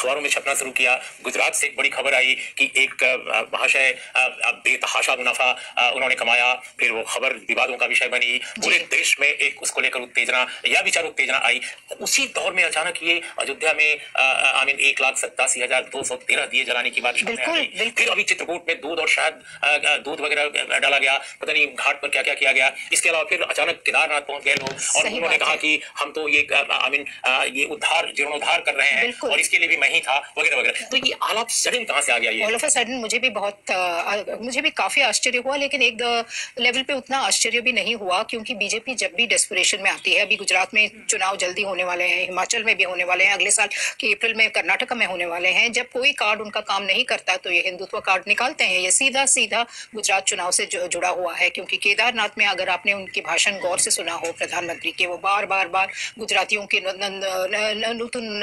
अखबारों में छपना शुरू किया। गुजरात से एक बड़ी खबर आई कि एक महाशय बेतहाशा मुनाफा उन्होंने कमाया, फिर वो खबर विवादों का विषय बनी, पूरे देश में एक उसको लेकर उत्तेजना या विचार उत्तेजना आई। उसी दौर में अचानक ये अयोध्या में 1,87,213 दिए जलाने की बात सामने आ गई। फिर अभी चित्रकूट में दूध और शायद दूध वगैरह डाला गया, पता नहीं घाट पर क्या क्या किया गया। इसके अलावा फिर अचानक केदारनाथ पहुंच गए लोग और उन्होंने कहा कि हम तो ये ये उद्धार जीर्णोद्धार कर रहे हैं और इसके लिए भी मैं ही था वगैरह वगैरह। तो ये आलाप सडन कहां से आ गया? ये ऑल ऑफ अ सडन मुझे भी काफी आश्चर्य हुआ, लेकिन एक लेवल पे उतना आश्चर्य भी नहीं हुआ, क्योंकि बीजेपी जब भी डेस्परेशन में आती है, अभी गुजरात में चुनाव जल्दी होने वाले हैं, हिमाचल में भी होने वाले हैं, अगले साल के अप्रैल में कर्नाटक में होने वाले हैं, जब कोई कार्ड उनका काम नहीं करता तो ये हिंदुत्व कार्ड निकालते हैं। ये सीधा सीधा गुजरात चुनाव से जुड़ा हुआ है, क्योंकि केदारनाथ में अगर आपने उनकी भाषण गौर से सुना हो प्रधानमंत्री के, वो बार बार गुजरातियों के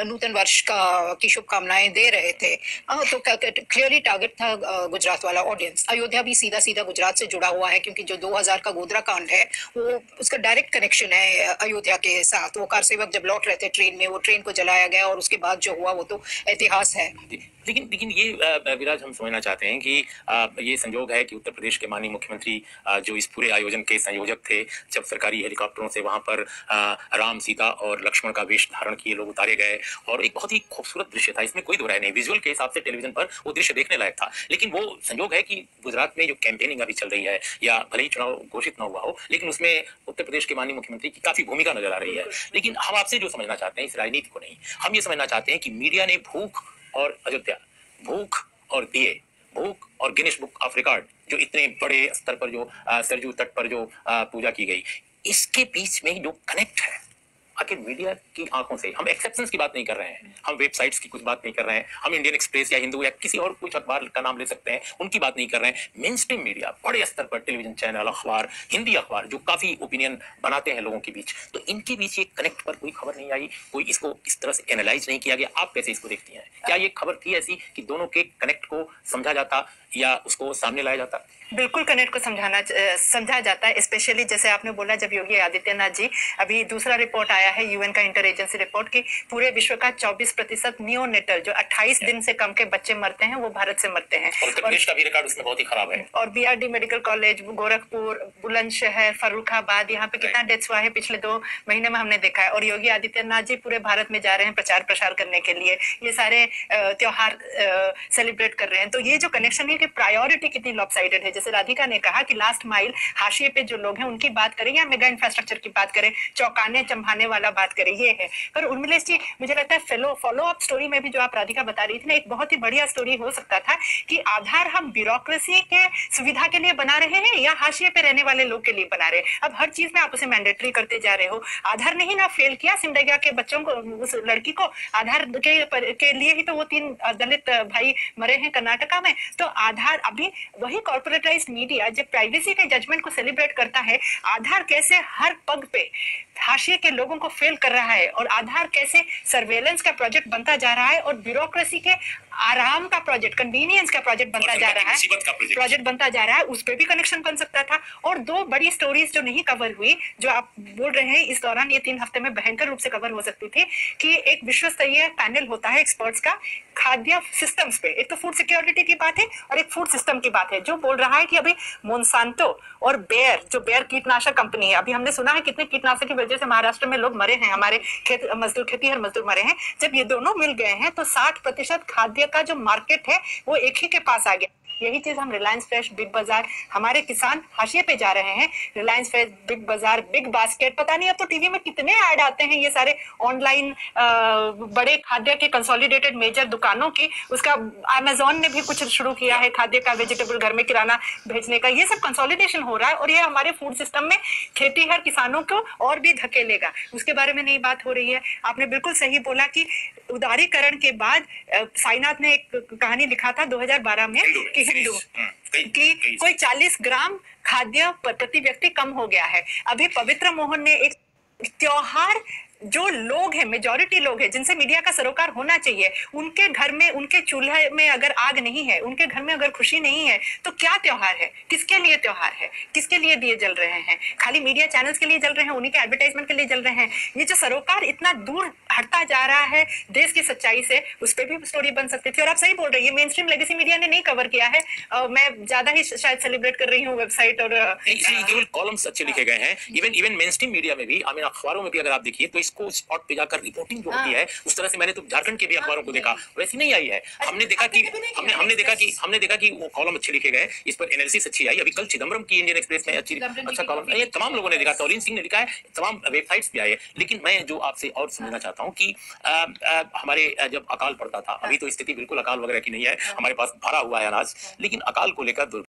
नूतन वर्ष की शुभकामनाएं दे रहे थे। तो क्लियरली टारगेट था गुजरात वाला ऑडियंस। अयोध्या भी सीधा सीधा गुजरात से जुड़ा हुआ है, क्योंकि जो 2000 का गोधरा कांड है वो उसका डायरेक्ट कनेक्शन है अयोध्या के साथ। वो कार सेवक जब लौट रहे थे ट्रेन में, वो ट्रेन को जलाया गया और उसके बाद जो हुआ वो तो इतिहास है। लेकिन ये विराज हम समझना चाहते हैं कि ये संयोग है कि उत्तर प्रदेश के माननीय मुख्यमंत्री जो इस पूरे आयोजन के संयोजक थे, जब सरकारी हेलीकॉप्टरों से वहां पर राम, सीता और लक्ष्मण का वेश धारण किए लोग उतारे गए और एक बहुत ही खूबसूरत दृश्य था, इसमें कोई दो राय नहीं। विजुअल के हिसाब से टेलीविजन पर वो दृश्य देखने लायक था। लेकिन वो संयोग है कि गुजरात में जो कैंपेनिंग अभी चल रही है, या भले ही चुनाव घोषित न हुआ हो, लेकिन उसमें उत्तर प्रदेश के माननीय मुख्यमंत्री की काफी भूमिका नजर आ रही है। लेकिन हम आपसे जो समझना चाहते हैं इस राजनीति को नहीं, हम ये समझना चाहते हैं कि मीडिया ने भूख और अयोध्या, भूख और दिए, भूख और गिनीज बुक ऑफ रिकॉर्ड, जो इतने बड़े स्तर पर जो सरजू तट पर जो पूजा की गई, इसके बीच में जो कनेक्ट है आखिर मीडिया की आंखों से, हम एक्सेप्शंस की बात नहीं कर रहे हैं, हम वेबसाइट्स की कुछ बात नहीं कर रहे हैं, हम इंडियन एक्सप्रेस या हिंदू या किसी और कुछ अखबार का नाम ले सकते हैं, उनकी बात नहीं कर रहे हैं। मेन स्ट्रीम मीडिया, बड़े स्तर पर टेलीविजन चैनल, अखबार, हिंदी अखबार जो काफी ओपिनियन बनाते हैं लोगों के बीच, तो इनके बीच ये कनेक्ट पर कोई खबर नहीं आई, कोई इसको इस तरह से एनालाइज नहीं किया गया। आप कैसे इसको देखती हैं? क्या ये खबर थी ऐसी कि दोनों के कनेक्ट को समझा जाता या उसको सामने लाया जाता? बिल्कुल कनेक्ट को समझा जाता है। स्पेशली जैसे आपने बोला, जब योगी आदित्यनाथ जी, अभी दूसरा रिपोर्ट आया है यूएन का इंटर एजेंसी रिपोर्ट की, पूरे विश्व का 24% नियोनेटल जो 28 दिन से कम के बच्चे मरते हैं वो भारत से मरते हैं। उत्तर प्रदेश का भी रिकॉर्ड उसमें बहुत ही खराब है। और BRD medical college, Gorakhpur, Bulandshahr, Farrukhabad, यहाँ पे कितना डेथ्स हुआ है पिछले 2 महीने में हमने देखा है। और योगी आदित्यनाथ जी पूरे भारत में जा रहे हैं प्रचार प्रसार करने के लिए, ये सारे त्योहार सेलिब्रेट कर रहे हैं। तो ये जो कनेक्शन है कि प्रायोरिटी कितनी लॉपसाइडेड है। जैसे राधिका ने कहा कि लास्ट माइल हाशिए पे जो लोग हैं उनकी बात करें या मेगा इंफ्रास्ट्रक्चर की बात करें, चौंकाने चंभाने वाला बात करें, ये है। पर उर्मिलेश जी, मुझे लगता है फॉलो अप स्टोरी में भी जो आप राधिका बता रही थी ना, एक बहुत ही बढ़िया स्टोरी हो सकता था कि आधार हम ब्यूरोक्रेसी के सुविधा के लिए बना रहे हैं या हाशिए पे रहने वाले लोग के लिए बना रहे हैं। अब हर चीज में आप उसे मैंडेटरी करते जा रहे हो। आधार ने ही ना फेल किया सिमडेगा के बच्चों को, उस लड़की को आधार के लिए ही तो वो 3 दलित भाई मरे हैं कर्नाटका में। तो आधार, अभी वही कॉर्पोरेटाइज्ड मीडिया जब प्राइवेसी के जजमेंट को सेलिब्रेट करता है, आधार कैसे हर पग पे हाशिए के लोगों को फेल कर रहा है और आधार कैसे सर्वेलेंस का प्रोजेक्ट बनता जा रहा है और ब्यूरोक्रेसी के आराम का प्रोजेक्ट, कन्वीनियंस का प्रोजेक्ट बनता जा रहा है, उस पर भी कनेक्शन बन सकता था। और 2 बड़ी स्टोरीज जो नहीं कवर हुई, जो आप बोल रहे हैं इस दौरान ये 3 हफ्ते में भयंकर रूप से कवर हो सकती थी, कि एक विश्व स्तरीय पैनल होता है एक्सपर्ट्स का खाद्य सिस्टम्स पे। एक तो फूड सिक्योरिटी की बात है और एक फूड सिस्टम की बात है, जो बोल रहा है कि अभी मोनसांतो और बेयर, जो बेयर कीटनाशक कंपनी है, अभी हमने सुना है कितने कीटनाशक की वजह से महाराष्ट्र में लोग मरे हैं, हमारे खेतीहर मजदूर मरे हैं। जब ये दोनों मिल गए हैं तो 60% खाद्य का जो मार्केट है वो एक ही के पास आ गया। यही चीज हम रिलायंस फ्रेश, बिग बाजार, हमारे किसान हाशिए पे जा रहे हैं। रिलायंस फ्रेश, बिग बाजार, बिग बास्केट, पता नहीं अब तो टीवी में कितने ऐड आते हैं ये सारे ऑनलाइन बड़े खाद्य के कंसोलिडेटेड मेजर दुकानों की। उसका अमेजोन ने भी कुछ शुरू किया है खाद्य का, वेजिटेबल घर में किराना भेजने का। ये सब कंसोलिडेशन हो रहा है और ये हमारे फूड सिस्टम में खेतीहर किसानों को और भी धकेलेगा। उसके बारे में नहीं बात हो रही है। आपने बिल्कुल सही बोला कि उदारीकरण के बाद साईनाथ ने एक कहानी लिखा था 2012 में कि हिंदू कि कोई 40 ग्राम खाद्य प्रति व्यक्ति कम हो गया है। अभी पवित्र मोहन ने एक त्योहार जो लोग हैं, मेजॉरिटी लोग हैं जिनसे मीडिया का सरोकार होना चाहिए, उनके घर में, उनके चूल्हे में अगर आग नहीं है, उनके घर में अगर खुशी नहीं है, तो क्या त्योहार है? किसके लिए त्योहार है? किसके लिए दिए जल रहे हैं? खाली मीडिया चैनल्स के लिए जल रहे हैं, उन्हीं के एडवर्टाइजमेंट के लिए जल रहे हैं? ये जो सरोकार इतना दूर हटता जा रहा है देश की सच्चाई से, उस पर भी स्टोरी बन सकती थी। और आप सही बोल रही है, मेन स्ट्रीम लेगेसी मीडिया ने नहीं कवर किया है। मैं ज्यादा ही शायद सेलिब्रेट कर रही हूँ वेबसाइट और केवल कॉलम्स अच्छे लिखे गए हैं। इवन मेन स्ट्रीम मीडिया में भी, अखबारों में भी अगर आप देखिए तो इसको स्पॉट पे जाकर रिपोर्टिंग जो होती है, उस तरह से मैंने तो झारखंड के भी अखबारों को देखा, वैसी नहीं आई है। हमने देखा कि वो कॉलम अच्छे लिखे गए, इस पर एनालिसिस अच्छी आई। अभी कल चिदम्बरम की इंडियन एक्सप्रेस में अच्छा कॉलम, ये तमाम लोगों ने लिखा, तौलीन सिंह ने लिखा है, तमाम वेबसाइट्स पे आए हैं। लेकिन मैं जो आपसे और समझना चाहता हूँ कि हमारे जब अकाल पड़ता था, अभी तो स्थिति बिल्कुल अकाल वगैरह की नहीं है, हमारे पास भरा हुआ है अनाज, लेकिन अकाल को लेकर